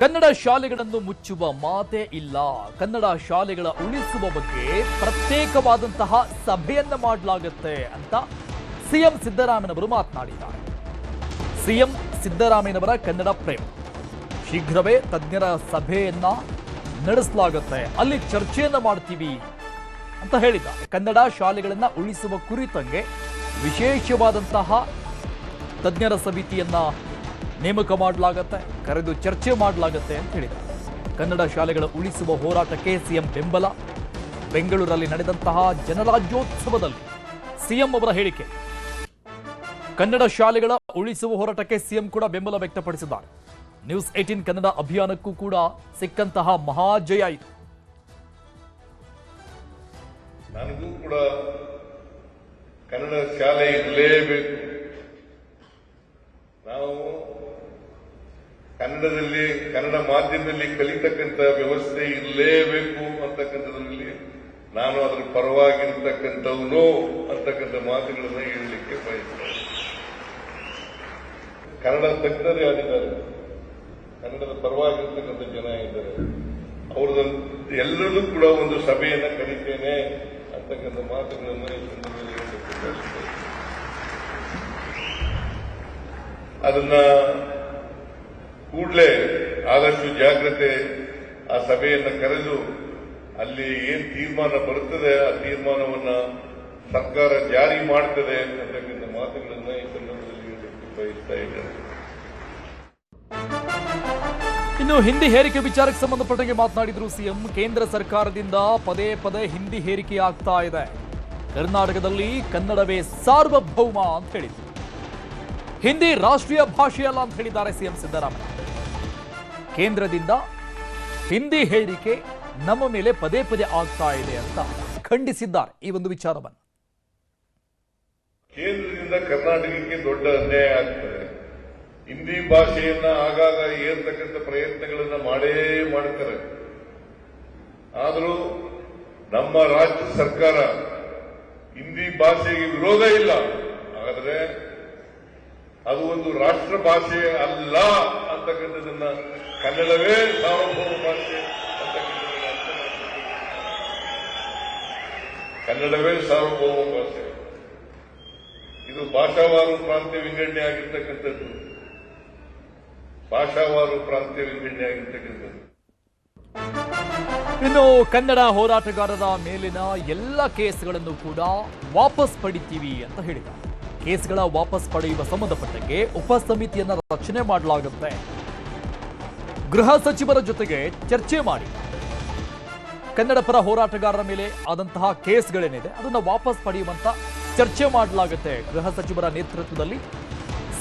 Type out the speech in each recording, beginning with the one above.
ಕನ್ನಡ ಶಾಲೆಗಳನ್ನು ಮುಚ್ಚುವ ಮಾತೇ ಇಲ್ಲ. ಕನ್ನಡ ಶಾಲೆಗಳ ಉಳಿಸುವ ಬಗ್ಗೆ ಪ್ರತ್ಯೇಕವಾದಂತಹ ಸಭೆಯನ್ನ ಮಾಡಲಾಗುತ್ತೆ ಅಂತ ಸಿಎಂ ಸಿದ್ದರಾಮಯ್ಯನವರು ಮಾತನಾಡಿದ್ದಾರೆ. ಸಿಎಂ ಸಿದ್ದರಾಮಯ್ಯನವರ ಕನ್ನಡ ಪ್ರೇಮ, ಶೀಘ್ರವೇ ತಜ್ಞರ ಸಭೆಯನ್ನ ನಡೆಸಲಾಗುತ್ತೆ, ಅಲ್ಲಿ ಚರ್ಚೆಯನ್ನ ಮಾಡ್ತೀವಿ ಅಂತ ಹೇಳಿದ್ದಾರೆ. ಕನ್ನಡ ಶಾಲೆಗಳನ್ನ ಉಳಿಸುವ ಕುರಿತಂಗೆ ವಿಶೇಷವಾದಂತಹ ತಜ್ಞರ ಸಮಿತಿಯನ್ನ ನೇಮಕ ಮಾಡಲಾಗುತ್ತೆ, ಕರೆದು ಚರ್ಚೆ ಮಾಡಲಾಗುತ್ತೆ ಅಂತ ಹೇಳಿದ್ದಾರೆ. ಕನ್ನಡ ಶಾಲೆಗಳ ಉಳಿಸುವ ಹೋರಾಟಕ್ಕೆ ಸಿಎಂ ಬೆಂಬಲ. ಬೆಂಗಳೂರಲ್ಲಿ ನಡೆದಂತಹ ಜನರಾಜ್ಯೋತ್ಸವದಲ್ಲಿ ಸಿಎಂ ಅವರ ಹೇಳಿಕೆ. ಕನ್ನಡ ಶಾಲೆಗಳ ಉಳಿಸುವ ಹೋರಾಟಕ್ಕೆ ಸಿಎಂ ಕೂಡ ಬೆಂಬಲ ವ್ಯಕ್ತಪಡಿಸಿದ್ದಾರೆ. ನ್ಯೂಸ್ 18 ಕನ್ನಡ ಅಭಿಯಾನಕ್ಕೂ ಕೂಡ ಸಿಕ್ಕಂತಹ ಮಹಾಜಯ ಇದು. ನನಗೂ ಕೂಡ ಕನ್ನಡ ಶಾಲೆ ಇರಲೇಬೇಕು. ನಾವು ಕನ್ನಡದಲ್ಲಿ, ಕನ್ನಡ ಮಾಧ್ಯಮದಲ್ಲಿ ಕಲಿತಕ್ಕಂಥ ವ್ಯವಸ್ಥೆ ಇರಲೇಬೇಕು ಅಂತಕ್ಕಂಥದ್ರಲ್ಲಿ ನಾನು ಅದರ ಪರವಾಗಿರ್ತಕ್ಕಂಥವನು ಅಂತಕ್ಕಂಥ ಮಾತುಗಳನ್ನು ಹೇಳಲಿಕ್ಕೆ ಬಯಸ್ತೇನೆ. ಕನ್ನಡ ತಜ್ಞರೇ ಆಗಿದ್ದಾರೆ, ಕನ್ನಡದ ಪರವಾಗಿರ್ತಕ್ಕಂಥ ಜನ ಇದ್ದಾರೆ. ಅವ್ರದ್ದು ಎಲ್ಲರಲ್ಲೂ ಕೂಡ ಒಂದು ಸಭೆಯನ್ನ ಕರೀತೇನೆ ಅಂತಕ್ಕಂಥ ಮಾತುಗಳನ್ನು ಈ ಸಂದರ್ಭದಲ್ಲಿ ಹೇಳಲಿಕ್ಕೆ ಬಯಸ್ತೇನೆ. ಅದನ್ನ ಕೂಡಲೇ ಆದಷ್ಟು ಜಾಗ್ರತೆ ಆ ಸಭೆಯನ್ನು ಕರೆದು ಅಲ್ಲಿ ಏನ್ ತೀರ್ಮಾನ ಬರುತ್ತದೆ ಆ ತೀರ್ಮಾನವನ್ನ ಸರ್ಕಾರ ಜಾರಿ ಮಾಡ್ತದೆ ಅಂತಕ್ಕಂಥ ಮಾತುಗಳನ್ನು ಈ ಸಂದರ್ಭದಲ್ಲಿ ಹೇಳಲಿಕ್ಕೆ ಬಯಸ್ತಾ ಇದ್ದೇನೆ. ಇನ್ನು ಹಿಂದಿ ಹೇರಿಕೆ ವಿಚಾರಕ್ಕೆ ಸಂಬಂಧಪಟ್ಟಂಗೆ ಮಾತನಾಡಿದ್ರು ಸಿಎಂ. ಕೇಂದ್ರ ಸರ್ಕಾರದಿಂದ ಪದೇ ಪದೇ ಹಿಂದಿ ಹೇರಿಕೆ ಆಗ್ತಾ ಇದೆ, ಕರ್ನಾಟಕದಲ್ಲಿ ಕನ್ನಡವೇ ಸಾರ್ವಭೌಮ ಅಂತ ಹೇಳಿದ್ರು. ಹಿಂದಿ ರಾಷ್ಟ್ರೀಯ ಭಾಷೆಯಲ್ಲ ಅಂತ ಹೇಳಿದ್ದಾರೆ ಸಿಎಂ ಸಿದ್ದರಾಮಯ್ಯ. ಕೇಂದ್ರದಿಂದ ಹಿಂದಿ ಹೇರಿಕೆ ನಮ್ಮ ಮೇಲೆ ಪದೇ ಪದೇ ಆಗ್ತಾ ಇದೆ ಅಂತ ಖಂಡಿಸಿದ್ದಾರೆ ಈ ಒಂದು ವಿಚಾರವನ್ನು. ಕೇಂದ್ರದಿಂದ ಕರ್ನಾಟಕಕ್ಕೆ ದೊಡ್ಡ ಅನ್ಯಾಯ ಆಗ್ತದೆ. ಹಿಂದಿ ಭಾಷೆಯನ್ನ ಆಗಾಗ ಏರ್ತಕ್ಕಂಥ ಪ್ರಯತ್ನಗಳನ್ನ ಮಾಡೇ ಮಾಡ್ತಾರೆ. ಆದರೂ ನಮ್ಮ ರಾಜ್ಯ ಸರ್ಕಾರ ಹಿಂದಿ ಭಾಷೆಗೆ ವಿರೋಧ ಇಲ್ಲ, ಆದರೆ ಅದು ಒಂದು ರಾಷ್ಟ್ರ ಭಾಷೆ ಅಲ್ಲ ಅಂತಕ್ಕಂಥದನ್ನ, ಕನ್ನಡವೇ ಸಾರ್ವಭೌಮ ಭಾಷೆ ಅಂತಕ್ಕಂಥದ್ದನ್ನ ಅರ್ಥ ಮಾಡ್ತೀವಿ. ಕನ್ನಡವೇ ಸಾರ್ವಭೌಮ ಭಾಷೆ. ಇದು ಭಾಷಾವಾರು ಪ್ರಾಂತ್ಯ ವಿಂಗಡಣೆ ಆಗಿರ್ತಕ್ಕಂಥದ್ದು, ಭಾಷಾವಾರು ಪ್ರಾಂತ್ಯ ವಿಂಗಡಣೆ ಆಗಿರ್ತಕ್ಕಂಥದ್ದು. ಇನ್ನು ಕನ್ನಡ ಹೋರಾಟಗಾರರ ಮೇಲಿನ ಎಲ್ಲ ಕೇಸ್ಗಳನ್ನು ಕೂಡ ವಾಪಸ್ ಪಡಿತೀವಿ ಅಂತ ಹೇಳಿದ್ದಾರೆ. ಕೇಸ್ಗಳ ವಾಪಸ್ ಪಡೆಯುವ ಸಂಬಂಧಪಟ್ಟಂಗೆ ಉಪ ಸಮಿತಿಯನ್ನ ರಚನೆ ಮಾಡಲಾಗುತ್ತೆ. ಗೃಹ ಸಚಿವರ ಜೊತೆಗೆ ಚರ್ಚೆ ಮಾಡಿ ಕನ್ನಡ ಪರ ಹೋರಾಟಗಾರರ ಮೇಲೆ ಆದಂತಹ ಕೇಸ್ಗಳೇನಿದೆ ಅದನ್ನ ವಾಪಸ್ ಪಡೆಯುವಂತ ಚರ್ಚೆ ಮಾಡಲಾಗುತ್ತೆ. ಗೃಹ ಸಚಿವರ ನೇತೃತ್ವದಲ್ಲಿ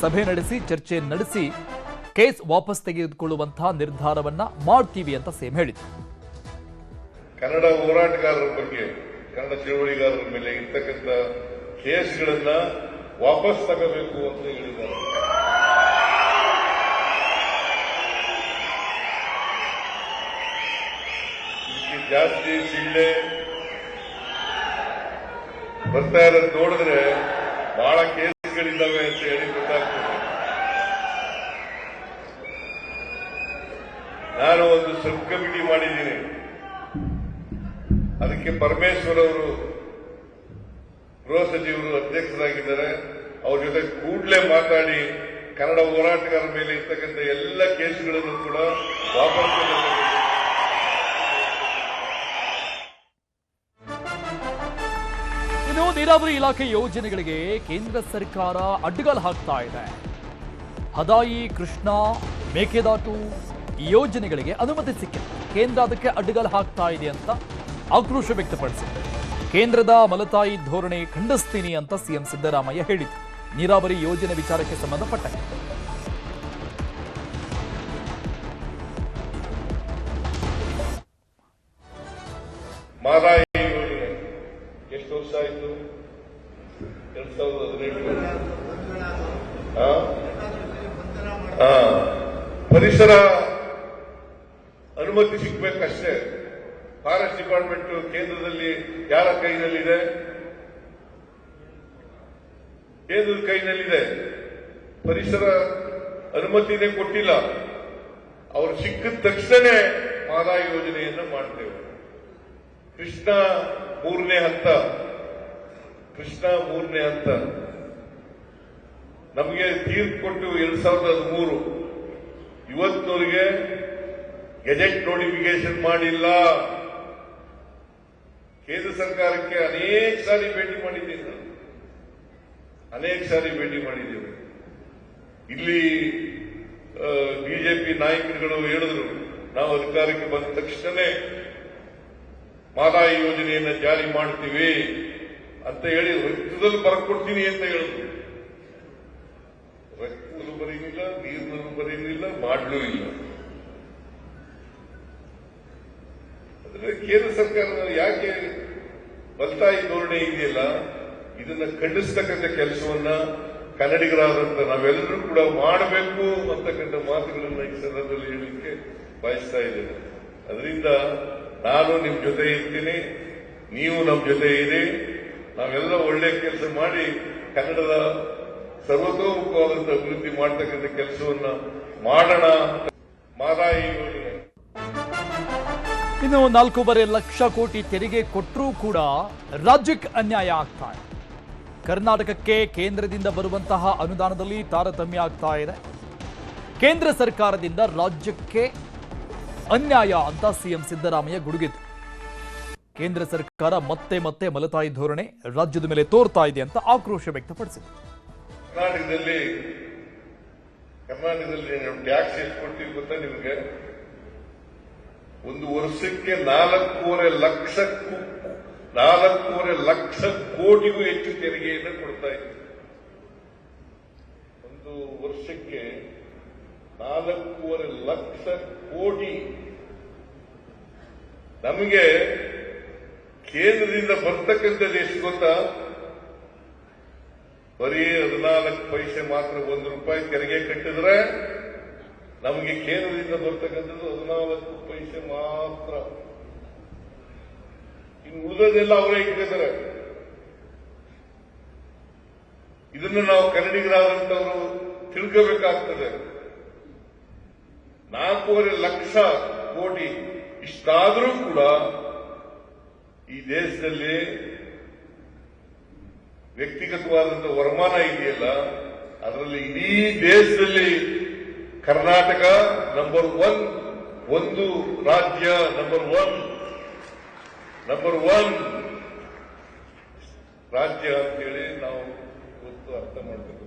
ಸಭೆ ನಡೆಸಿ ಚರ್ಚೆ ನಡೆಸಿ ಕೇಸ್ ವಾಪಸ್ ತೆಗೆದುಕೊಳ್ಳುವಂತಹ ನಿರ್ಧಾರವನ್ನ ಮಾಡ್ತೀವಿ ಅಂತ ಸಿಎಂ ಹೇಳಿದ್ರು. ಕನ್ನಡ ಹೋರಾಟಗಾರರ ಬಗ್ಗೆ, ಕನ್ನಡ ಚಳವಳಿಗಾರರ ಮೇಲೆ ಇರ್ತಕ್ಕಂಥ ಕೇಸ್ಗಳನ್ನ ವಾಪಸ್ ತಗೋಬೇಕು ಅಂತ ಹೇಳಿದ್ದಾರೆ. ಇದಕ್ಕೆ ಜಾಸ್ತಿ ಸಿಳ್ಳೆ ಬರ್ತಾ ಇರೋದು ನೋಡಿದ್ರೆ ಬಹಳ ಕೇಸ್ಗಳಿದ್ದಾವೆ ಅಂತ ಹೇಳಿ ಗೊತ್ತಾಗ್ತದೆ. ನಾನು ಒಂದು ಸಬ್ ಕಮಿಟಿ ಮಾಡಿದ್ದೀನಿ, ಅದಕ್ಕೆ ಪರಮೇಶ್ವರ್ ಅವರು ಗೃಹ ಸಚಿವರು ಅಧ್ಯಕ್ಷರಾಗಿದ್ದಾರೆ. ಅವ್ರ ಜೊತೆ ಕೂಡಲೇ ಮಾತಾಡಿ ಕನ್ನಡ ಹೋರಾಟಗಾರರ ಮೇಲೆ ಇರ್ತಕ್ಕಂಥ ಎಲ್ಲ ಕೇಸುಗಳನ್ನು ಕೂಡ ವಾಪಸ್ ತಗೊಳ್ಬೇಕು. ಇನ್ನು ನೀರಾವರಿ ಇಲಾಖೆ ಯೋಜನೆಗಳಿಗೆ ಕೇಂದ್ರ ಸರ್ಕಾರ ಅಡ್ಡಗಾಲು ಹಾಕ್ತಾ ಇದೆ. ಹದಾಯಿ, ಕೃಷ್ಣಾ, ಮೇಕೆದಾಟು ಈ ಯೋಜನೆಗಳಿಗೆ ಅನುಮತಿ ಸಿಕ್ಕಿಲ್ಲ, ಕೇಂದ್ರ ಅದಕ್ಕೆ ಅಡ್ಡಗಾಲು ಹಾಕ್ತಾ ಇದೆ ಅಂತ ಆಕ್ರೋಶ ವ್ಯಕ್ತಪಡಿಸಿದೆ. ಕೇಂದ್ರದ ಮಲತಾಯಿ ಧೋರಣೆ ಖಂಡಿಸ್ತೀನಿ ಅಂತ ಸಿಎಂ ಸಿದ್ದರಾಮಯ್ಯ ಹೇಳಿದರು. ನೀರಾವರಿ ಯೋಜನೆ ವಿಚಾರಕ್ಕೆ ಸಂಬಂಧಪಟ್ಟಂತೆ ಮಹದಾಯಿ ಯೋಜನೆ ಎಷ್ಟು ವರ್ಷ ಆಯಿತು? 2017. ಪರಿಸರ ಅನುಮತಿ ಸಿಗಬೇಕಷ್ಟೇ. ಫಾರೆಸ್ಟ್ ಡಿಪಾರ್ಟ್ಮೆಂಟ್ ಕೇಂದ್ರದಲ್ಲಿ ಯಾರ ಕೈನಲ್ಲಿದೆ? ಕೇಂದ್ರದ ಕೈನಲ್ಲಿದೆ. ಪರಿಸರ ಅನುಮತಿನೇ ಕೊಟ್ಟಿಲ್ಲ. ಅವರು ಸಿಕ್ಕಿದ ತಕ್ಷಣ ಮಹದಾಯಿ ಯೋಜನೆಯನ್ನು ಮಾಡ್ತೇವೆ. ಕೃಷ್ಣ ಮೂರನೇ ಹಂತ ನಮಗೆ ತೀರ್ಪು ಕೊಟ್ಟು 2013 ಇವತ್ತಿನವರೆಗೆ ಗೆಜೆಟ್ ನೋಟಿಫಿಕೇಶನ್ ಮಾಡಿಲ್ಲ. ಕೇಂದ್ರ ಸರ್ಕಾರಕ್ಕೆ ಅನೇಕ ಸಾರಿ ಭೇಟಿ ಮಾಡಿದ್ದೇವೆ. ಇಲ್ಲಿ ಬಿಜೆಪಿ ನಾಯಕರುಗಳು ಹೇಳಿದ್ರು, ನಾವು ಅಧಿಕಾರಕ್ಕೆ ಬಂದ ತಕ್ಷಣ ಮಹದಾಯಿ ಯೋಜನೆಯನ್ನು ಜಾರಿ ಮಾಡ್ತೀವಿ ಅಂತ ಹೇಳಿ ರಕ್ತದಲ್ಲಿ ಬರ್ಕೊಡ್ತೀನಿ ಅಂತ ಹೇಳಿದ್ರು. ರಕ್ತದಲ್ಲೂ ಬರೆಯಲಿಲ್ಲ, ನೀರಿನಲ್ಲೂ ಬರೆಯಲಿಲ್ಲ, ಮಾಡಲೂ ಇಲ್ಲ. ಅಂದ್ರೆ ಕೇಂದ್ರ ಸರ್ಕಾರದ ಯಾಕೆ ಬಲ್ತಾಯಿ ಧೋರಣೆ ಇದೆಯಲ್ಲ, ಇದನ್ನ ಖಂಡಿಸ್ತಕ್ಕಂಥ ಕೆಲಸವನ್ನ ಕನ್ನಡಿಗರಾದಂತ ನಾವೆಲ್ಲರೂ ಕೂಡ ಮಾಡಬೇಕು ಅಂತಕ್ಕಂಥ ಮಾತುಗಳನ್ನ ಈ ಸಂದರ್ಭದಲ್ಲಿ ಹೇಳಲಿಕ್ಕೆ ಬಯಸ್ತಾ ಇದ್ದೇನೆ. ಅದರಿಂದ ನಾನು ನಿಮ್ ಜೊತೆ ಇರ್ತೀನಿ, ನೀವು ನಮ್ಮ ಜೊತೆ ಇರಿ. ನಾವೆಲ್ಲ ಒಳ್ಳೆ ಕೆಲಸ ಮಾಡಿ ಕನ್ನಡದ ಸರ್ವತೋಮುಖವಾದಂತಹ ಅಭಿವೃದ್ಧಿ ಮಾಡತಕ್ಕಂಥ ಕೆಲಸವನ್ನ ಮಾಡೋಣ. ಮಹದಾಯಿ ಯೋಜನೆ ಇನ್ನು 4.5 ಲಕ್ಷ ಕೋಟಿ ತೆರಿಗೆ ಕೊಟ್ಟರೂ ಕೂಡ ರಾಜ್ಯಕ್ಕೆ ಅನ್ಯಾಯ ಆಗ್ತಾ ಇದೆ. ಕರ್ನಾಟಕಕ್ಕೆ ಕೇಂದ್ರದಿಂದ ಬರುವಂತಹ ಅನುದಾನದಲ್ಲಿ ತಾರತಮ್ಯ ಆಗ್ತಾ ಇದೆ. ಕೇಂದ್ರ ಸರ್ಕಾರದಿಂದ ರಾಜ್ಯಕ್ಕೆ ಅನ್ಯಾಯ ಅಂತ ಸಿಎಂ ಸಿದ್ದರಾಮಯ್ಯ ಗುಡುಗಿದ್ರು. ಕೇಂದ್ರ ಸರ್ಕಾರ ಮತ್ತೆ ಮತ್ತೆ ಮಲತಾಯಿ ಧೋರಣೆ ರಾಜ್ಯದ ಮೇಲೆ ತೋರ್ತಾ ಇದೆ ಅಂತ ಆಕ್ರೋಶ ವ್ಯಕ್ತಪಡಿಸಿದರು. ಕರ್ನಾಟಕದಲ್ಲಿ ಟ್ಯಾಕ್ಸ್ ಎಷ್ಟು ಕೊಡ್ತೀವಿ ಗೊತ್ತಾ ನಿಮಗೆ? ಒಂದು ವರ್ಷಕ್ಕೆ 4.5 ಲಕ್ಷ ಕೋಟಿಗೂ ಹೆಚ್ಚು ತೆರಿಗೆಯನ್ನು ಕೊಡ್ತಾ ಇದ್ದೀವಿ. ಒಂದು ವರ್ಷಕ್ಕೆ 4.5 ಲಕ್ಷ ಕೋಟಿ. ನಮಗೆ ಕೇಂದ್ರದಿಂದ ಬರ್ತಕ್ಕಂಥದ್ದು ಎಷ್ಟು ಗೊತ್ತಾ? ಬರೀ 14 ಪೈಸೆ ಮಾತ್ರ. 1 ರೂಪಾಯಿ ತೆರಿಗೆ ಕಟ್ಟಿದ್ರೆ ನಮಗೆ ಕೇಂದ್ರದಿಂದ ಬರ್ತಕ್ಕಂಥದ್ದು 14 ಪೈಸೆ ಮಾತ್ರ. ಇನ್ನು ಉಳಿದದೆಲ್ಲ ಅವರೇ ಇಟ್ಟಿದ್ದಾರೆ. ಇದನ್ನು ನಾವು ಕನ್ನಡಿಗರಾದಂತವರು ತಿಳ್ಕೋಬೇಕಾಗ್ತದೆ. 4.5 ಲಕ್ಷ ಕೋಟಿ ಇಷ್ಟಾದರೂ ಕೂಡ ಈ ದೇಶದಲ್ಲಿ ವ್ಯಕ್ತಿಗತವಾದಂತಹ ವರಮಾನ ಇದೆಯಲ್ಲ, ಅದರಲ್ಲಿ ಇಡೀ ದೇಶದಲ್ಲಿ ಕರ್ನಾಟಕ ನಂಬರ್ 1, ಒಂದು ರಾಜ್ಯ ನಂಬರ್ 1 ರಾಜ್ಯ ಅಂತೇಳಿ ನಾವು ಅರ್ಥ ಮಾಡಬೇಕು.